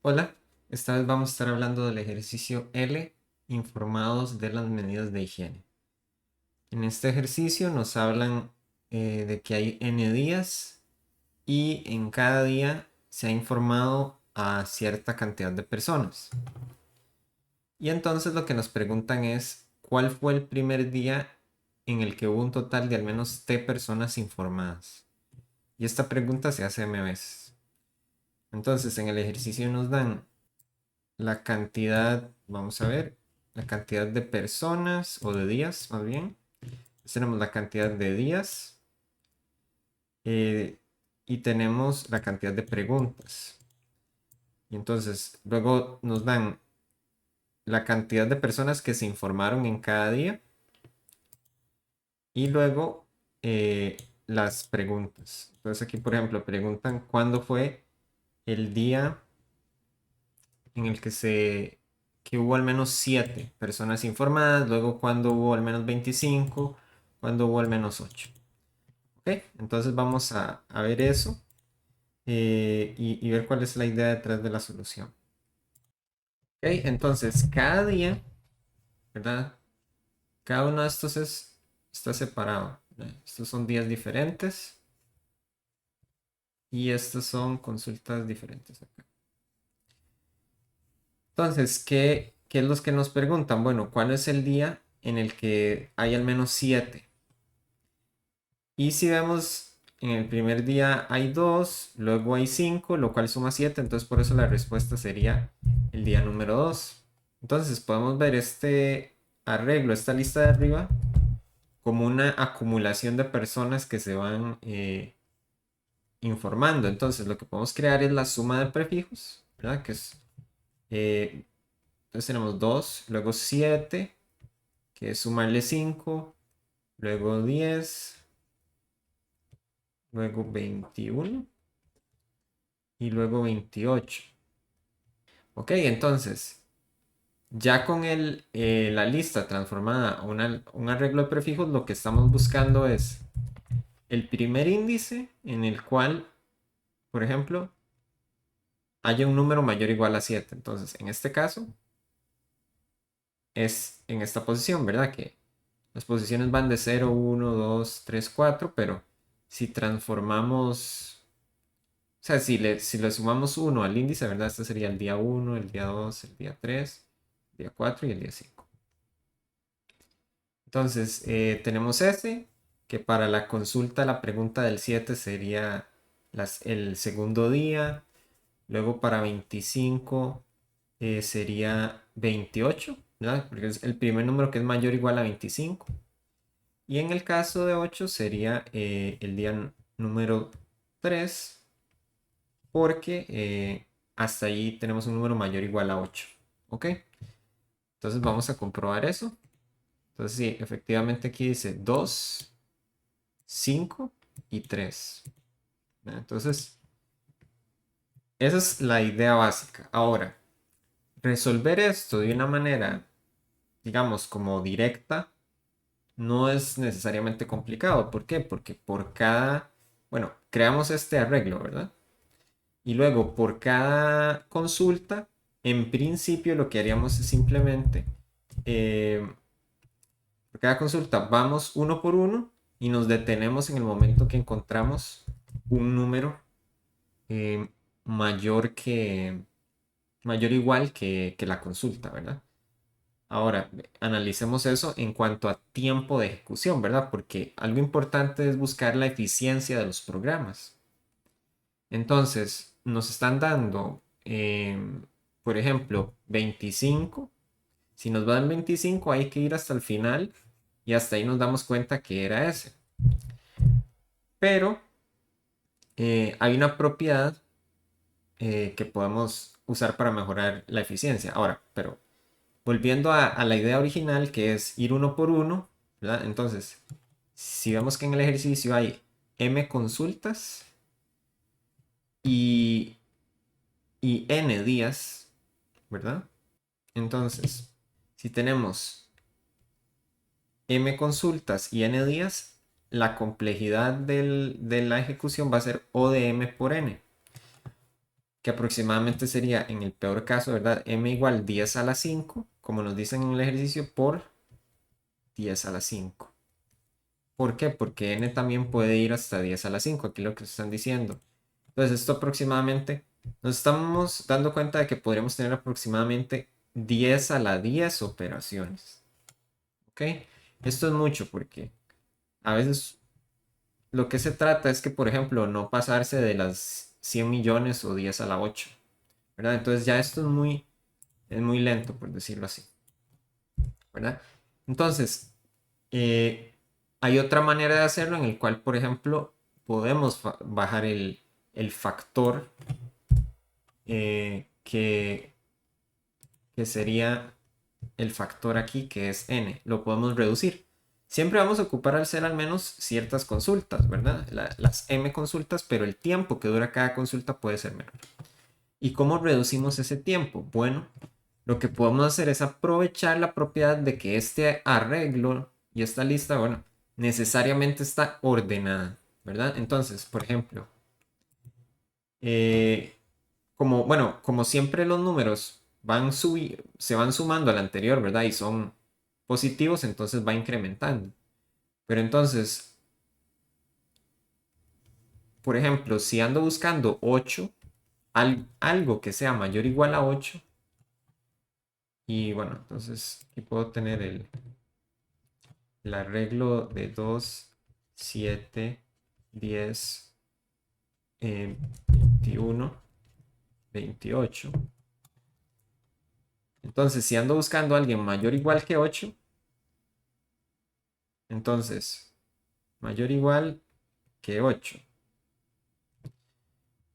Hola, esta vez vamos a estar hablando del ejercicio L, informados de las medidas de higiene. En este ejercicio nos hablan de que hay n días y en cada día se ha informado a cierta cantidad de personas. Y entonces lo que nos preguntan es, ¿cuál fue el primer día en el que hubo un total de al menos T personas informadas? Y esta pregunta se hace M veces. Entonces en el ejercicio nos dan la cantidad, vamos a ver, la cantidad de personas o de días más bien. Tenemos la cantidad de días eh, y tenemos la cantidad de preguntas. Y entonces luego nos dan la cantidad de personas que se informaron en cada día y luego eh, las preguntas. Entonces aquí, por ejemplo, preguntan cuándo fue el día en el que hubo al menos 7 personas informadas, luego cuando hubo al menos 25, cuando hubo al menos 8. ¿Ok? Entonces vamos a ver eso y ver cuál es la idea detrás de la solución. ¿Ok? Entonces cada día, ¿verdad? Cada uno de estos está separado, ¿verdad? Estos son días diferentes y estos son consultas diferentes acá. Entonces, ¿qué es lo que nos preguntan? Bueno, ¿cuál es el día en el que hay al menos 7? Y si vemos, en el primer día hay 2, luego hay 5, lo cual suma 7, entonces por eso la respuesta sería el día número 2. Entonces podemos ver este arreglo, esta lista de arriba, como una acumulación de personas que se van informando. Entonces lo que podemos crear es la suma de prefijos, ¿verdad? Eh, entonces tenemos 2, luego 7, que es sumarle 5, luego 10, luego 21 y luego 28. Ok, entonces, ya con la lista transformada a un arreglo de prefijos, lo que estamos buscando es el primer índice en el cual, por ejemplo, haya un número mayor o igual a 7. Entonces, en este caso, es en esta posición, ¿verdad? Que las posiciones van de 0, 1, 2, 3, 4, pero si transformamos, o sea, si le sumamos 1 al índice, ¿verdad? Este sería el día 1, el día 2, el día 3, el día 4 y el día 5. Entonces, tenemos este, que para la consulta, la pregunta del 7 sería el segundo día. Luego para 25 sería 28, ¿verdad? Porque es el primer número que es mayor o igual a 25. Y en el caso de 8 sería el día número 3, porque hasta ahí tenemos un número mayor o igual a 8. ¿Ok? Entonces vamos a comprobar eso. Entonces sí, efectivamente aquí dice 2, 5 y 3. Entonces, esa es la idea básica. Ahora, resolver esto de una manera, digamos, como directa, no es necesariamente complicado. ¿Por qué? Porque bueno, creamos este arreglo, ¿verdad? Y luego, por cada consulta, en principio lo que haríamos es simplemente, eh, por cada consulta, vamos uno por uno y nos detenemos en el momento que encontramos un número eh, mayor mayor igual que la consulta, ¿verdad? Ahora, analicemos eso en cuanto a tiempo de ejecución, ¿verdad? Porque algo importante es buscar la eficiencia de los programas. Entonces, nos están dando, por ejemplo, 25. Si nos dan 25, hay que ir hasta el final y hasta ahí nos damos cuenta que era ese. Pero hay una propiedad que podemos usar para mejorar la eficiencia. Ahora, pero volviendo a la idea original, que es ir uno por uno, ¿verdad? Entonces, si vemos que en el ejercicio hay m consultas y, y n días, ¿verdad? Entonces, si tenemos m consultas y n días, la complejidad de la ejecución va a ser O de m por n. que aproximadamente sería, en el peor caso, ¿verdad? M igual 10 a la 5, como nos dicen en el ejercicio, por 10 a la 5. ¿Por qué? Porque n también puede ir hasta 10 a la 5, aquí lo que están diciendo. Entonces, esto aproximadamente, nos estamos dando cuenta de que podríamos tener aproximadamente 10 a la 10 operaciones. ¿Ok? Esto es mucho porque a veces lo que se trata es que, por ejemplo, no pasarse de las 100 millones o 10 a la 8, ¿verdad? Entonces ya esto es muy lento, por decirlo así, ¿verdad? Entonces, eh, hay otra manera de hacerlo en el cual, por ejemplo, podemos bajar el factor que sería el factor aquí, que es n. Lo podemos reducir. Siempre vamos a ocupar al ser al menos ciertas consultas, ¿verdad? Las m consultas, pero el tiempo que dura cada consulta puede ser menor. ¿Y cómo reducimos ese tiempo? Bueno, lo que podemos hacer es aprovechar la propiedad de que este arreglo y esta lista, bueno, necesariamente está ordenada, ¿verdad? Entonces, por ejemplo, como siempre los números se van sumando al anterior, ¿verdad? Y son positivos, entonces va incrementando. Pero entonces, por ejemplo, si ando buscando 8, algo que sea mayor o igual a 8, y bueno, entonces aquí puedo tener el arreglo de 2, 7, 10, 21, 28. Entonces, si ando buscando a alguien mayor o igual que 8, entonces mayor o igual que 8.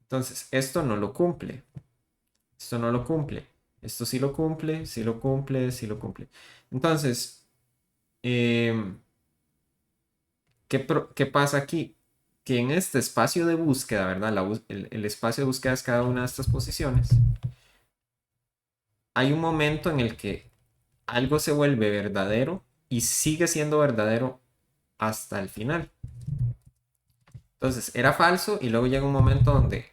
Entonces, esto no lo cumple. Esto no lo cumple. Esto sí lo cumple, sí lo cumple, sí lo cumple. Entonces, ¿qué pasa aquí? Que en este espacio de búsqueda, ¿verdad? El espacio de búsqueda es cada una de estas posiciones. Hay un momento en el que algo se vuelve verdadero y sigue siendo verdadero hasta el final. Entonces, era falso y luego llega un momento donde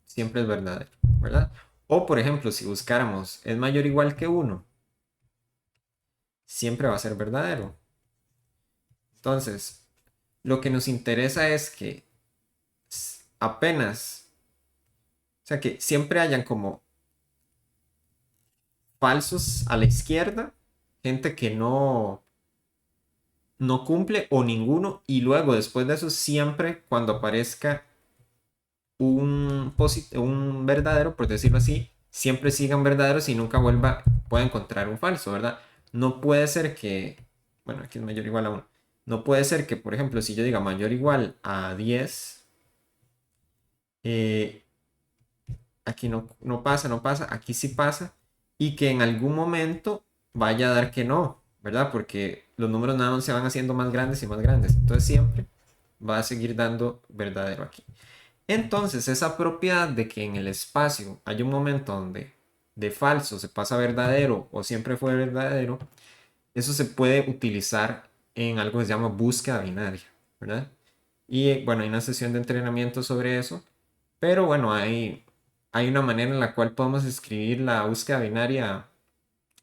siempre es verdadero, ¿verdad? O, por ejemplo, si buscáramos es mayor o igual que 1, siempre va a ser verdadero. Entonces, lo que nos interesa es que apenas, o sea, que siempre hayan como falsos a la izquierda, gente que no cumple o ninguno, y luego después de eso siempre cuando aparezca un verdadero, por decirlo así, siempre sigan verdaderos y nunca pueda encontrar un falso, ¿verdad? No puede ser que, bueno, aquí es mayor o igual a 1. No puede ser que, por ejemplo, si yo diga mayor o igual a 10, eh, aquí no pasa, no pasa, aquí sí pasa, y que en algún momento vaya a dar que no, ¿verdad? Porque los números nada más se van haciendo más grandes y más grandes. Entonces siempre va a seguir dando verdadero aquí. Entonces, esa propiedad de que en el espacio hay un momento donde de falso se pasa a verdadero o siempre fue verdadero, eso se puede utilizar en algo que se llama búsqueda binaria, ¿verdad? Y bueno, hay una sesión de entrenamiento sobre eso, pero bueno, hay una manera en la cual podemos escribir la búsqueda binaria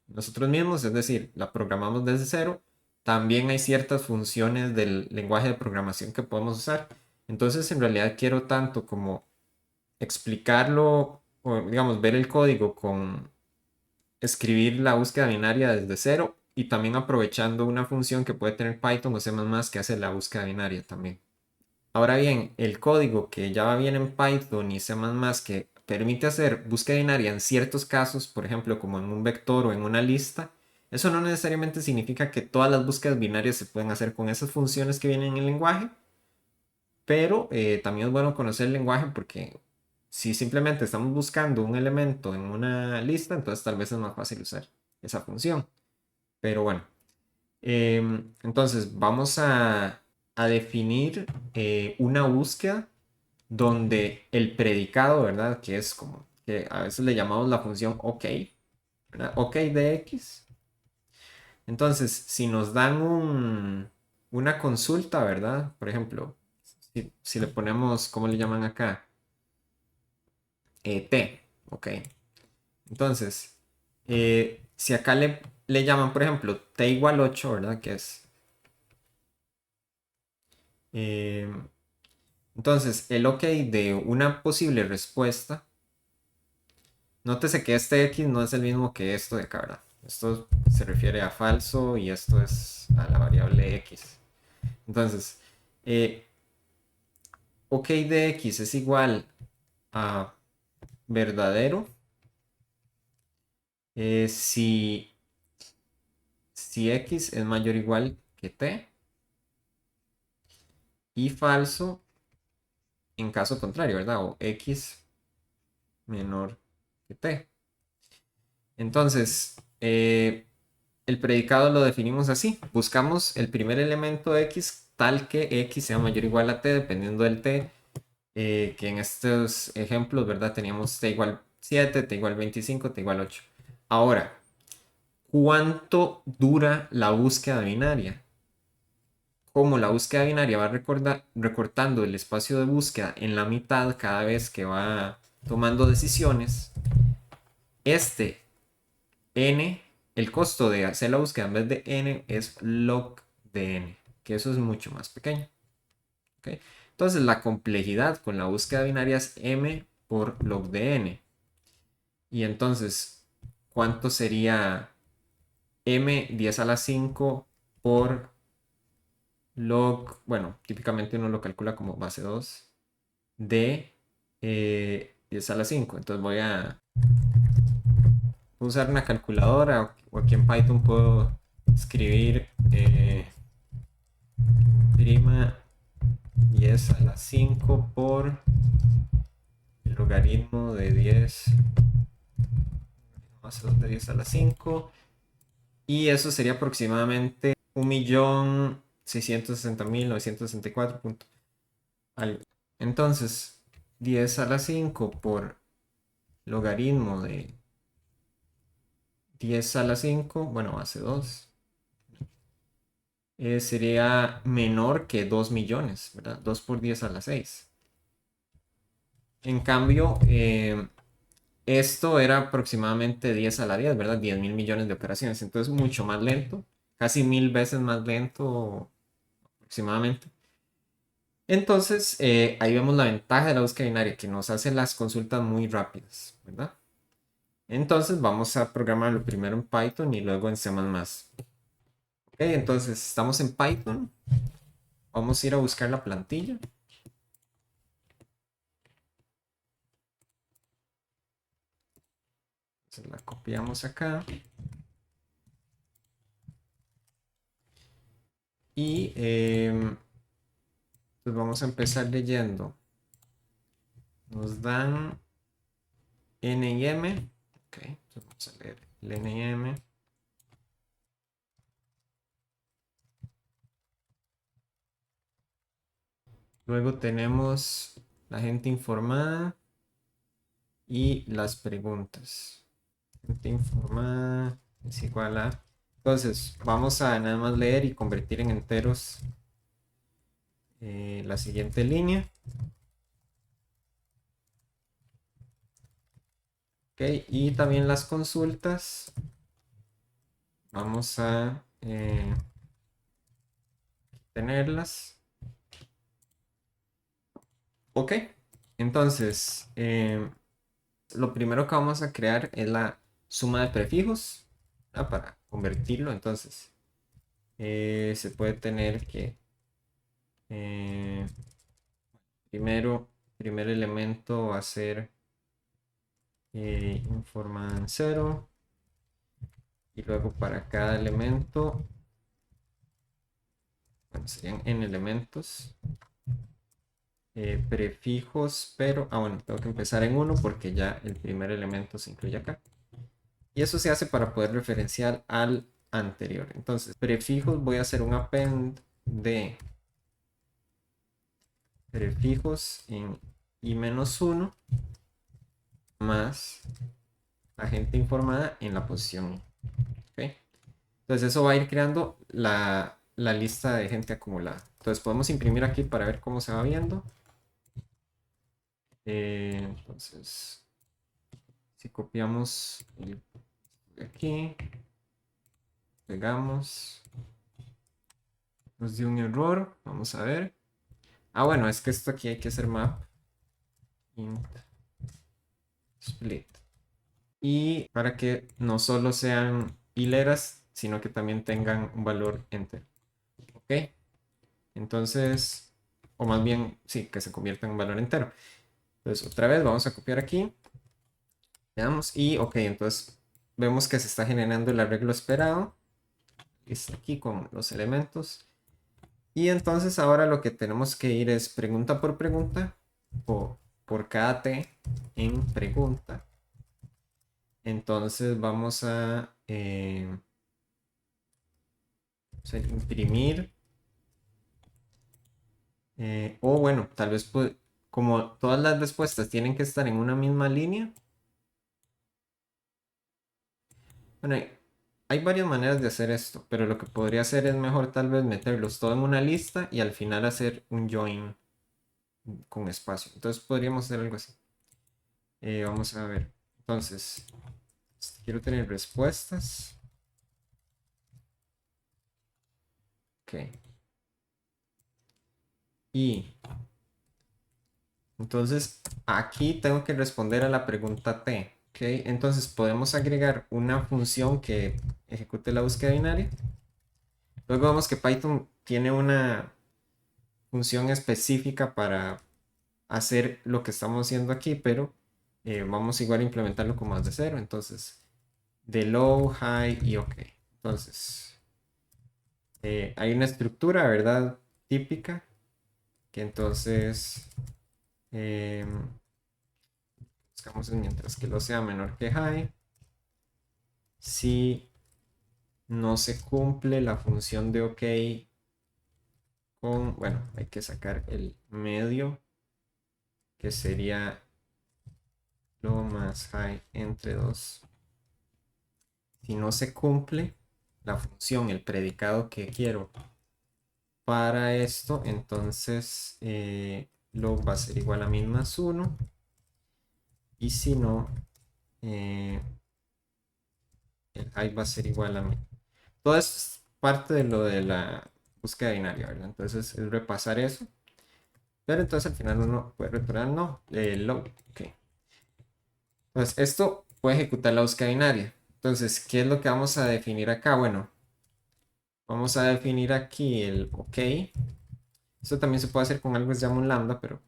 nosotros mismos, es decir, la programamos desde cero. También hay ciertas funciones del lenguaje de programación que podemos usar. Entonces, en realidad quiero tanto como explicarlo, o digamos, ver el código con escribir la búsqueda binaria desde cero y también aprovechando una función que puede tener Python o C++ que hace la búsqueda binaria también. Ahora bien, el código que ya viene en Python y C++ que permite hacer búsqueda binaria en ciertos casos, por ejemplo, como en un vector o en una lista, eso no necesariamente significa que todas las búsquedas binarias se pueden hacer con esas funciones que vienen en el lenguaje, pero también es bueno conocer el lenguaje porque si simplemente estamos buscando un elemento en una lista, entonces tal vez es más fácil usar esa función. Pero bueno, entonces vamos a definir una búsqueda donde el predicado, ¿verdad? Que es como que a veces le llamamos la función OK, ¿verdad? OK de X. Entonces, si nos dan una consulta, ¿verdad? Por ejemplo, si le ponemos, ¿cómo le llaman acá? t, ok. Entonces, si acá le llaman, por ejemplo, t igual 8, ¿verdad? Que es... entonces, el ok de una posible respuesta, nótese que este x no es el mismo que esto de acá, ¿verdad? Esto se refiere a falso y esto es a la variable x. Entonces, ok de x es igual a verdadero si x es mayor o igual que t, y falso en caso contrario, ¿verdad? O x menor que t. Entonces, el predicado lo definimos así. Buscamos el primer elemento x tal que x sea mayor o igual a t, dependiendo del t, que en estos ejemplos, ¿verdad? Teníamos t igual 7, t igual 25, t igual 8. Ahora, ¿cuánto dura la búsqueda binaria? Como la búsqueda binaria va recortando el espacio de búsqueda en la mitad cada vez que va tomando decisiones, este n, el costo de hacer la búsqueda en vez de n es log de n, que eso es mucho más pequeño. ¿Okay? Entonces la complejidad con la búsqueda binaria es m por log de n. Y entonces, ¿cuánto sería m 10 a la 5 por log? Bueno, típicamente uno lo calcula como base 2 de 10 a la 5. Entonces voy a usar una calculadora, o aquí en Python puedo escribir prima 10 a la 5 por el logaritmo de 10 más 2 de 10 a la 5, y eso sería aproximadamente 1.660.964 punto algo. Entonces 10 a la 5 por logaritmo de 10 a la 5, bueno, base 2, sería menor que 2 millones, ¿verdad? 2 por 10 a la 6. En cambio, esto era aproximadamente 10 a la 10, ¿verdad? 10.000 millones de operaciones. Entonces, mucho más lento, casi 1.000 veces más lento aproximadamente. Entonces, ahí vemos la ventaja de la búsqueda binaria, que nos hace las consultas muy rápidas, ¿verdad? Entonces, vamos a programarlo primero en Python y luego en C++. Ok, entonces estamos en Python. Vamos a ir a buscar la plantilla. Se la copiamos acá. Y pues vamos a empezar leyendo. Nos dan N y M. Ok, entonces vamos a leer el N y M. Luego tenemos la gente informada y las preguntas. Gente informada es igual a... Entonces, vamos a nada más leer y convertir en enteros la siguiente línea. Ok, y también las consultas. Vamos a tenerlas. Ok, entonces lo primero que vamos a crear es la suma de prefijos, ¿verdad? Para convertirlo. Entonces se puede tener que eh, primer elemento va a ser informan 0, y luego para cada elemento, bueno, serían n elementos, prefijos, pero, bueno, tengo que empezar en 1 porque ya el primer elemento se incluye acá. Y eso se hace para poder referenciar al anterior. Entonces, prefijos, voy a hacer un append de prefijos en i-1 más agente informada en la posición. ¿Okay? Entonces eso va a ir creando la lista de gente acumulada. Entonces podemos imprimir aquí para ver cómo se va viendo. Entonces Si copiamos aquí, pegamos, nos dio un error, vamos a ver. Ah, bueno, es que esto aquí hay que hacer map int split. Y para que no solo sean hileras, sino que también tengan un valor entero. Ok, entonces, o más bien, sí, que se convierta en un valor entero. Entonces, otra vez vamos a copiar aquí. Veamos, y ok, entonces vemos que se está generando el arreglo esperado. Está aquí con los elementos. Y entonces ahora lo que tenemos que ir es pregunta por pregunta, o por cada t en pregunta. Entonces vamos a imprimir. O bueno, tal vez como todas las respuestas tienen que estar en una misma línea. Bueno, hay varias maneras de hacer esto, pero lo que podría hacer es mejor tal vez meterlos todo en una lista y al final hacer un join con espacio. Entonces podríamos hacer algo así. Vamos a ver. Entonces, quiero tener respuestas. Ok. Y entonces aquí tengo que responder a la pregunta T. Ok. Entonces podemos agregar una función que ejecute la búsqueda binaria. Luego vemos que Python tiene una función específica para hacer lo que estamos haciendo aquí, pero vamos igual a implementarlo como más de cero. Entonces, de low, high y ok. Entonces, hay una estructura, ¿verdad? Típica, que entonces buscamos mientras que lo sea menor que high. Si no se cumple la función de ok con, bueno, hay que sacar el medio, que sería lo más high entre 2. Si no se cumple la función, el predicado que quiero para esto, entonces lo va a ser igual a min más 1. Y si no, el high va a ser igual a min. Todo esto es parte de lo de la búsqueda binaria, ¿verdad? Entonces es repasar eso. Pero entonces al final uno puede retornar no, low. Ok. Entonces esto puede ejecutar la búsqueda binaria. Entonces, ¿qué es lo que vamos a definir acá? Bueno, vamos a definir aquí el ok. Esto también se puede hacer con algo que se llama un lambda, pero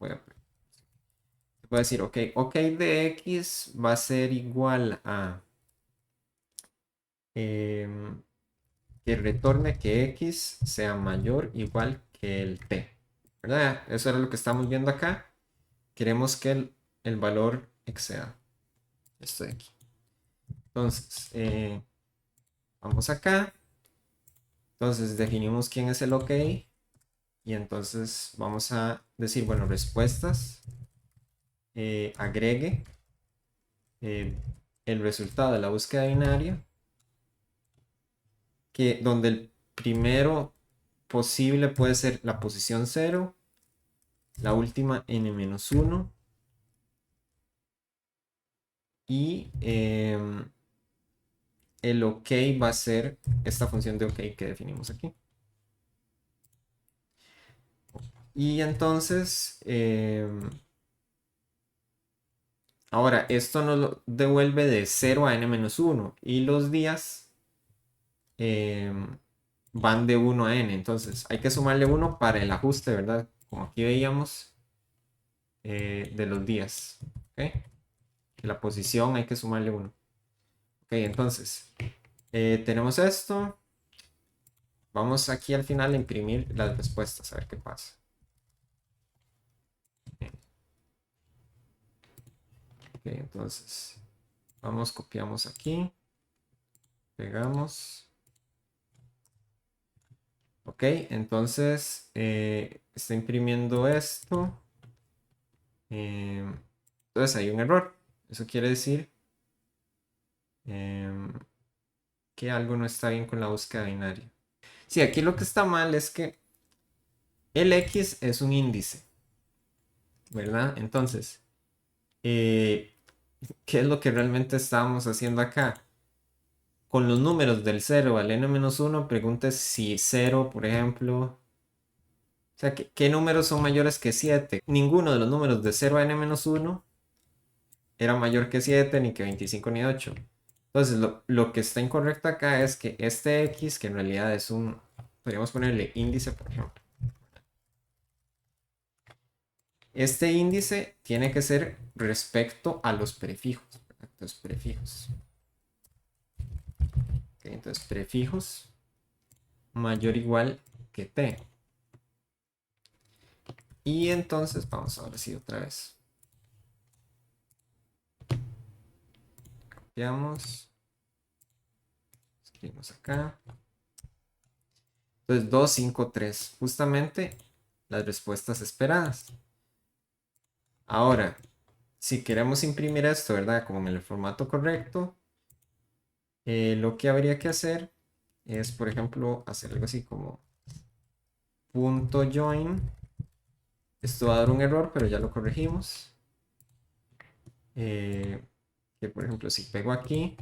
se puede decir, ok, ok de x va a ser igual a que retorne que x sea mayor o igual que el t. ¿Verdad? Eso era lo que estamos viendo acá. Queremos que el valor exceda esto de aquí. Entonces, vamos acá. Entonces definimos quién es el ok. Y entonces vamos a decir, bueno, respuestas. Agregue el resultado de la búsqueda binaria, que donde el primero posible puede ser la posición 0, la última n-1 y el ok va a ser esta función de ok que definimos aquí. Y entonces, ahora esto nos lo devuelve de 0 a n-1 y los días van de 1 a n. Entonces hay que sumarle 1 para el ajuste, ¿verdad? Como aquí veíamos de los días. ¿Okay? La posición hay que sumarle 1. Ok, entonces tenemos esto. Vamos aquí al final a imprimir las respuestas, a ver qué pasa. Ok, entonces vamos, copiamos aquí, pegamos. Ok, entonces está imprimiendo esto. Entonces hay un error. Eso quiere decir que algo no está bien con la búsqueda binaria. Sí, aquí lo que está mal es que el X es un índice, ¿verdad? Entonces, ¿Qué es lo que realmente estábamos haciendo acá? Con los números del 0 al n-1, pregunte si 0, por ejemplo, o sea, ¿qué números son mayores que 7? Ninguno de los números de 0 a n-1 era mayor que 7, ni que 25, ni 8. Entonces, lo que está incorrecto acá es que este x, que en realidad es un, podríamos ponerle índice, por ejemplo. Este índice tiene que ser respecto a los prefijos. Entonces, prefijos. Okay, entonces, prefijos mayor o igual que t. Y entonces, vamos ahora sí otra vez. Copiamos. Escribimos acá. Entonces, 2, 5, 3. Justamente las respuestas esperadas. Ahora, si queremos imprimir esto, ¿verdad? Como en el formato correcto, lo que habría que hacer es, por ejemplo, hacer algo así como punto .join. Esto va a dar un error, pero ya lo corregimos. Que por ejemplo, si pego aquí,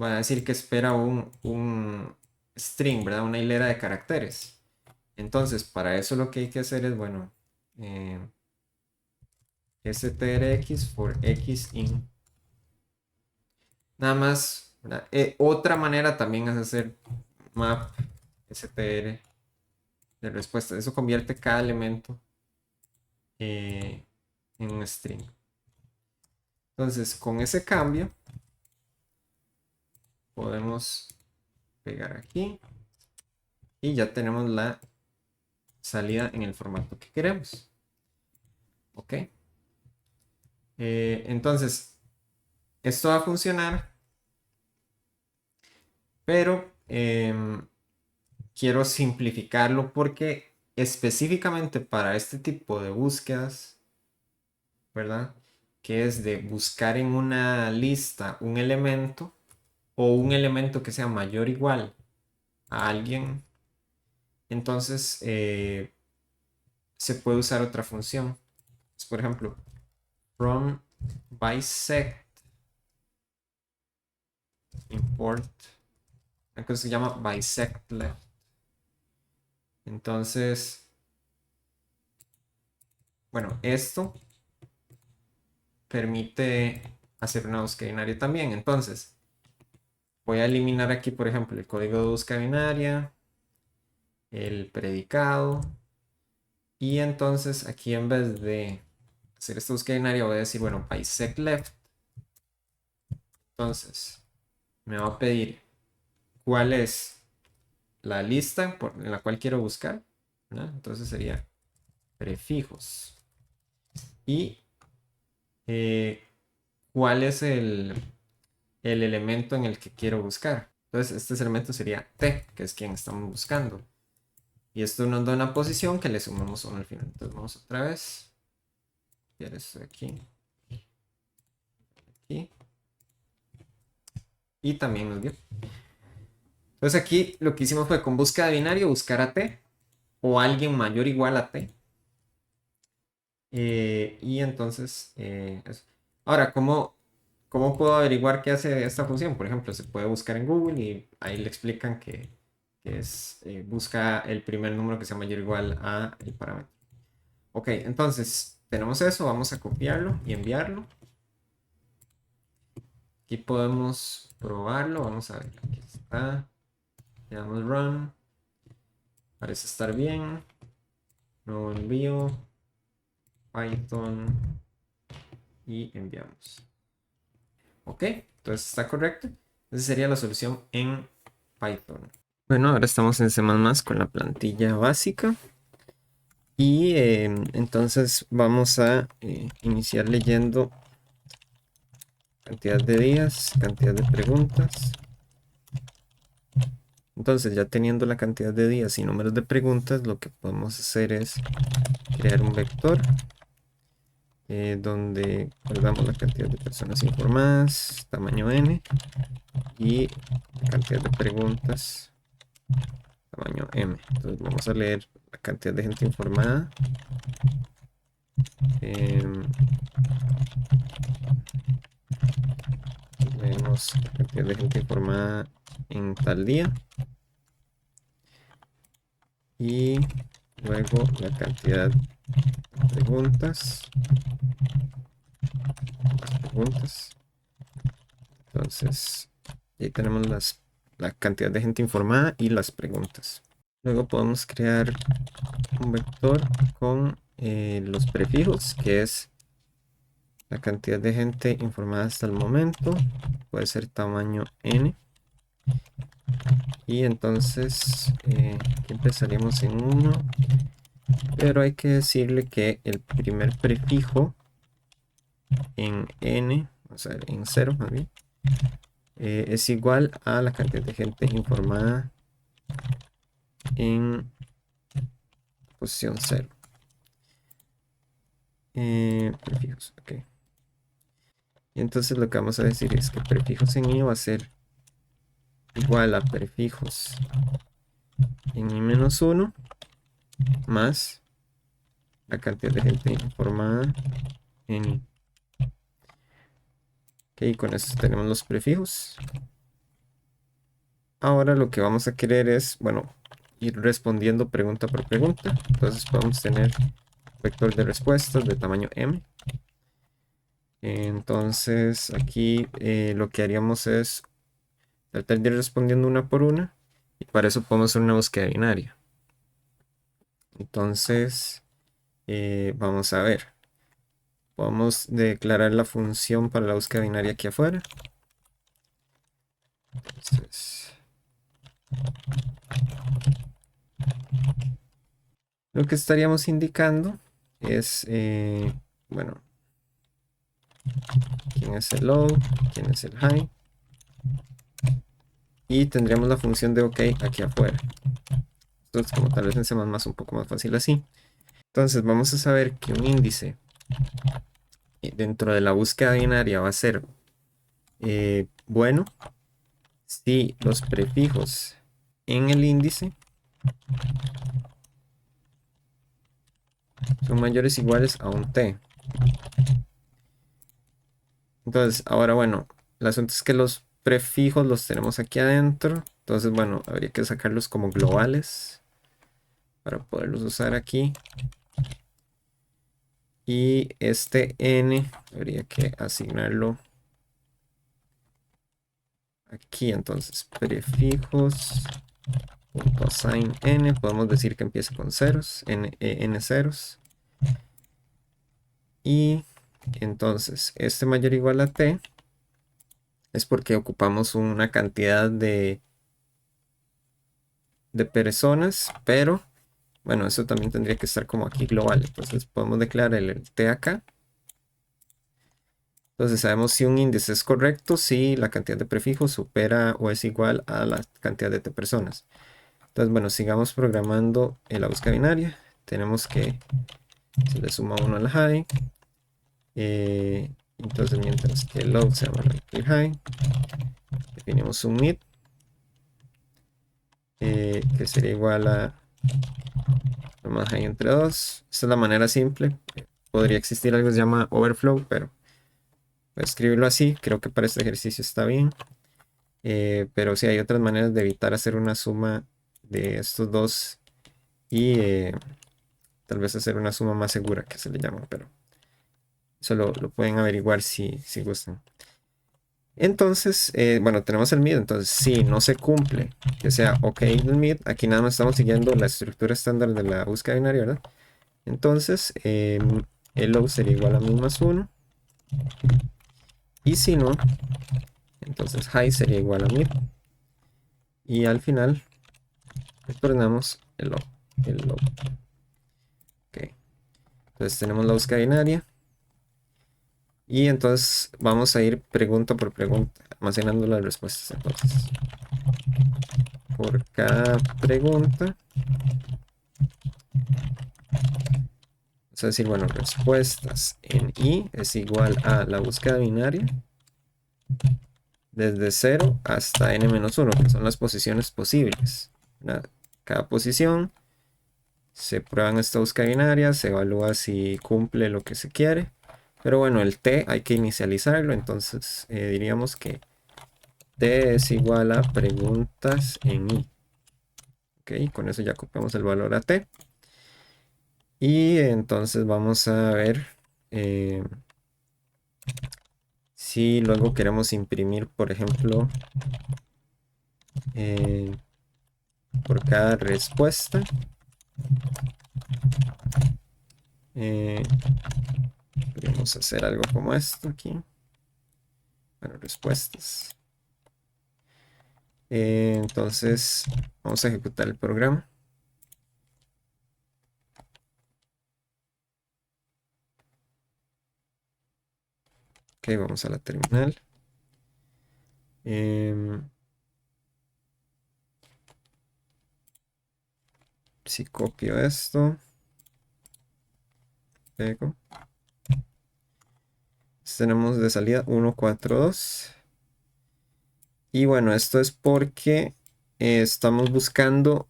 va a decir que espera un string, ¿verdad? Una hilera de caracteres. Entonces, para eso lo que hay que hacer es, bueno, strx for x in. Nada más, otra manera también es hacer map str de respuesta. Eso convierte cada elemento en un string. Entonces, con ese cambio, podemos pegar aquí y ya tenemos la salida en el formato que queremos. Ok. Entonces, esto va a funcionar, pero quiero simplificarlo porque específicamente para este tipo de búsquedas, ¿verdad? Que es de buscar en una lista un elemento o un elemento que sea mayor o igual a alguien, entonces se puede usar otra función. Pues, por ejemplo, from bisect import, una cosa que se llama bisect left. Entonces, bueno, esto permite hacer una búsqueda binaria también. Entonces, voy a eliminar aquí, por ejemplo, el código de búsqueda binaria, el predicado, y entonces aquí en vez de hacer esta búsqueda binaria voy a decir, bueno, bisect left. Entonces, me va a pedir cuál es la lista en la cual quiero buscar, ¿no? Entonces sería prefijos. Y cuál es el elemento en el que quiero buscar. Entonces, este elemento sería t, que es quien estamos buscando. Y esto nos da una posición que le sumamos 1 al final. Entonces, vamos otra vez. Copiar esto de aquí. Aquí. Y también nos dio. Entonces, aquí lo que hicimos fue con búsqueda de binario buscar a t o alguien mayor o igual a t. Y entonces, eso. Ahora, ¿cómo puedo averiguar qué hace esta función? Por ejemplo, se puede buscar en Google y ahí le explican que es busca el primer número que sea mayor o igual a el parámetro. Ok, entonces tenemos eso, vamos a copiarlo y enviarlo. Aquí podemos probarlo, vamos a ver, aquí está. Le damos run. Parece estar bien. Nuevo envío. Python. Y enviamos. Ok, entonces está correcto. Esa sería la solución en Python. Bueno, ahora estamos en C++ con la plantilla básica. Y entonces vamos a iniciar leyendo cantidad de días, cantidad de preguntas. Entonces, ya teniendo la cantidad de días y números de preguntas, lo que podemos hacer es crear un vector donde guardamos la cantidad de personas informadas, tamaño n, y la cantidad de preguntas, tamaño m. Entonces, vamos a leer la cantidad de gente informada Vemos la cantidad de gente informada en tal día. Y luego la cantidad de preguntas. Más preguntas. Entonces, ahí tenemos la cantidad de gente informada y las preguntas. Luego podemos crear un vector con los prefijos, que es la cantidad de gente informada hasta el momento. Puede ser tamaño n. Y entonces aquí empezaríamos en 1. Pero hay que decirle que el primer prefijo en n, o sea, en 0 más bien, es igual a la cantidad de gente informada en posición 0. Prefijos, ok. Y entonces lo que vamos a decir es que prefijos en i va a ser igual a prefijos en i-1 más la cantidad de gente informada en i. Ok, con esto tenemos los prefijos. Ahora lo que vamos a querer es, bueno, ir respondiendo pregunta por pregunta. Entonces podemos tener vector de respuestas de tamaño m. Entonces aquí lo que haríamos es tratar de ir respondiendo una por una. Y para eso podemos hacer una búsqueda binaria. Entonces vamos a ver. Podemos declarar la función para la búsqueda binaria aquí afuera. Entonces, lo que estaríamos indicando es, bueno, quién es el low, quién es el high. Y tendríamos la función de OK aquí afuera. Entonces, como tal vez en C++ un poco más fácil así. Entonces, vamos a saber que un índice dentro de la búsqueda binaria va a ser bueno si los prefijos en el índice son mayores o iguales a un t. Entonces, ahora bueno, el asunto es que los prefijos los tenemos aquí adentro. Entonces, bueno, habría que sacarlos como globales para poderlos usar aquí. Y este n habría que asignarlo aquí. Entonces, prefijos assign n, podemos decir que empiece con ceros, n ceros. Y entonces, este mayor o igual a t es porque ocupamos una cantidad de personas, pero bueno, eso también tendría que estar como aquí global. Entonces podemos declarar el t acá. Entonces sabemos si un índice es correcto si la cantidad de prefijos supera o es igual a la cantidad de t personas. Entonces, bueno, sigamos programando en la búsqueda binaria. Tenemos que se le suma 1 al high. Entonces, mientras que el low sea menor que el high, definimos un mid, que sería igual a lo más high entre 2. Esta es la manera simple. Podría existir algo que se llama overflow, pero voy a escribirlo así. Creo que para este ejercicio está bien. Pero sí hay otras maneras de evitar hacer una suma de estos dos y tal vez hacer una suma más segura, que se le llama, pero eso lo pueden averiguar si gustan. Entonces, bueno, tenemos el mid. Entonces, si no se cumple que sea OK el mid, aquí nada más estamos siguiendo la estructura estándar de la búsqueda binaria, ¿verdad? Entonces, el low sería igual a min más 1. Y si no, entonces high sería igual a mid. Y al final, retornamos el low. Ok. Entonces, tenemos la búsqueda binaria. Y entonces vamos a ir pregunta por pregunta, almacenando las respuestas. Entonces, por cada pregunta, vamos a decir, bueno, respuestas en i es igual a la búsqueda binaria desde 0 hasta n-1, que son las posiciones posibles, ¿verdad? Cada posición Se prueban esta búsqueda binaria, se evalúa si cumple lo que se quiere. Pero bueno, el t hay que inicializarlo, entonces diríamos que t es igual a preguntas en i. Ok, con eso ya copiamos el valor a t. Y entonces vamos a ver si luego queremos imprimir, por ejemplo, por cada respuesta. Podríamos hacer algo como esto aquí. Bueno, respuestas. Entonces vamos a ejecutar el programa. Ok, vamos a la terminal. Si copio esto, pego. Tenemos de salida 1, 4, 2. Y bueno, esto es porque estamos buscando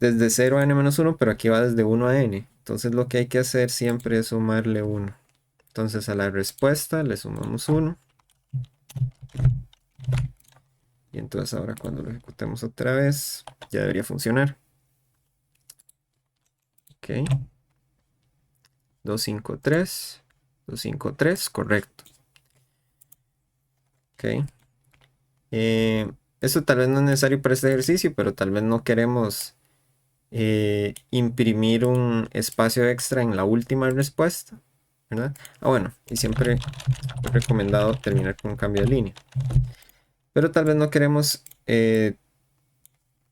desde 0 a n-1, pero aquí va desde 1 a n. Entonces lo que hay que hacer siempre es sumarle 1. Entonces a la respuesta le sumamos 1. Y entonces ahora cuando lo ejecutemos otra vez, ya debería funcionar. Ok. 253. 253, correcto. Ok. Eso tal vez no es necesario para este ejercicio, pero tal vez no queremos imprimir un espacio extra en la última respuesta, ¿verdad? Bueno, y siempre es recomendado terminar con un cambio de línea. Pero tal vez no queremos,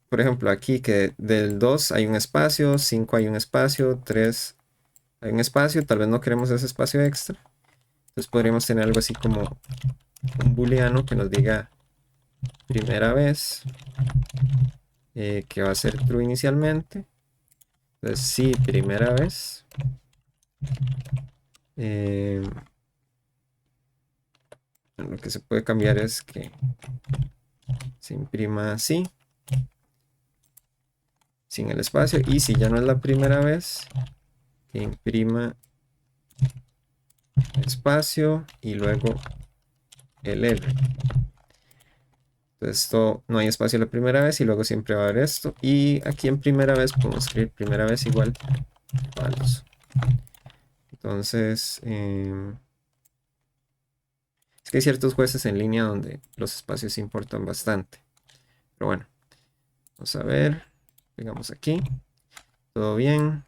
por ejemplo, aquí que del 2 hay un espacio, 5 hay un espacio, 3 hay un espacio, tal vez no queremos ese espacio extra. Entonces podríamos tener algo así como un booleano que nos diga primera vez, que va a ser true inicialmente. Entonces sí, primera vez. Lo que se puede cambiar es que se imprima así, sin el espacio, y si ya no es la primera vez, que imprima espacio y luego el R. Entonces esto no hay espacio la primera vez y luego siempre va a haber esto, y aquí en primera vez podemos escribir primera vez igual falso. Entonces es que hay ciertos jueces en línea donde los espacios importan bastante, pero bueno, vamos a ver, pegamos aquí, todo bien.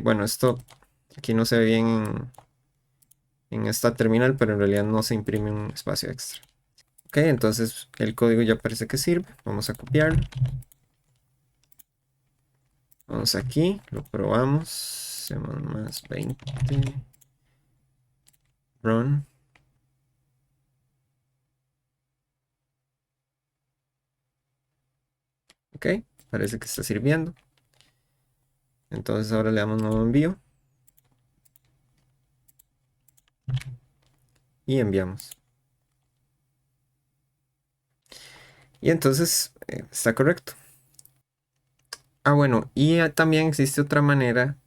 Bueno, esto aquí no se ve bien en esta terminal, pero en realidad no se imprime un espacio extra. Ok, entonces el código ya parece que sirve. Vamos a copiarlo. Vamos aquí, lo probamos. Hacemos más 20. Run. Ok, parece que está sirviendo. Entonces ahora le damos nuevo envío. Y enviamos. Y entonces está correcto. Bueno, y también existe otra manera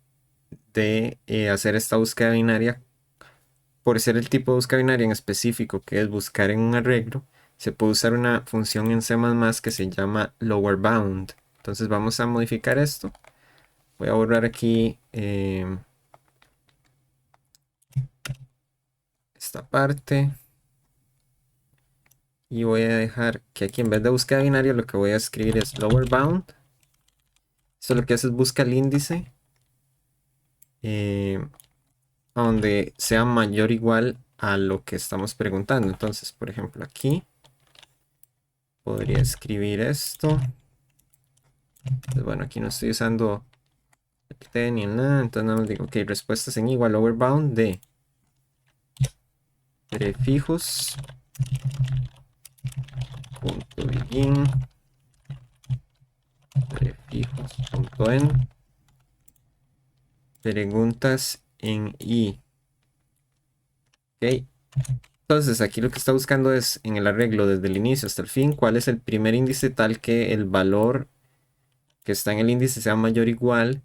de hacer esta búsqueda binaria. Por ser el tipo de búsqueda binaria en específico, que es buscar en un arreglo, se puede usar una función en C++ que se llama lower bound. Entonces vamos a modificar esto. Voy a borrar aquí esta parte. Y voy a dejar que aquí en vez de búsqueda binaria lo que voy a escribir es lower bound. Esto lo que hace es busca el índice donde sea mayor o igual a lo que estamos preguntando. Entonces, por ejemplo, aquí podría escribir esto. Entonces, bueno, aquí no estoy usando ni en nada, entonces nada más digo, ok, respuestas en igual lower bound de prefijos punto begin prefijos punto end preguntas en i. Ok, entonces aquí lo que está buscando es en el arreglo desde el inicio hasta el fin cuál es el primer índice tal que el valor que está en el índice sea mayor o igual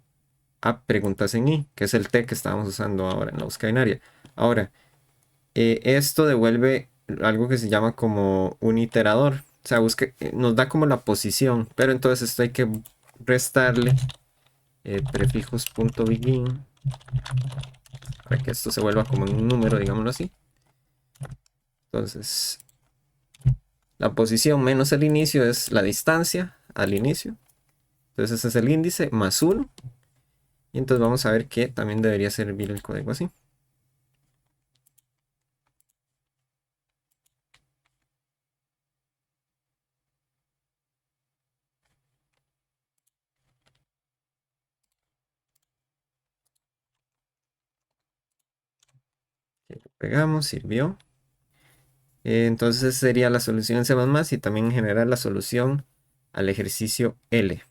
a preguntas en i, que es el t que estábamos usando ahora en la búsqueda binaria. Ahora, esto devuelve algo que se llama como un iterador. O sea, nos da como la posición, pero entonces esto hay que restarle prefijos punto begin para que esto se vuelva como un número, digámoslo así. Entonces, la posición menos el inicio es la distancia al inicio. Entonces ese es el índice más 1. Y entonces vamos a ver que también debería servir el código así. Pegamos, sirvió. Entonces sería la solución en C++ y también generar la solución al ejercicio L.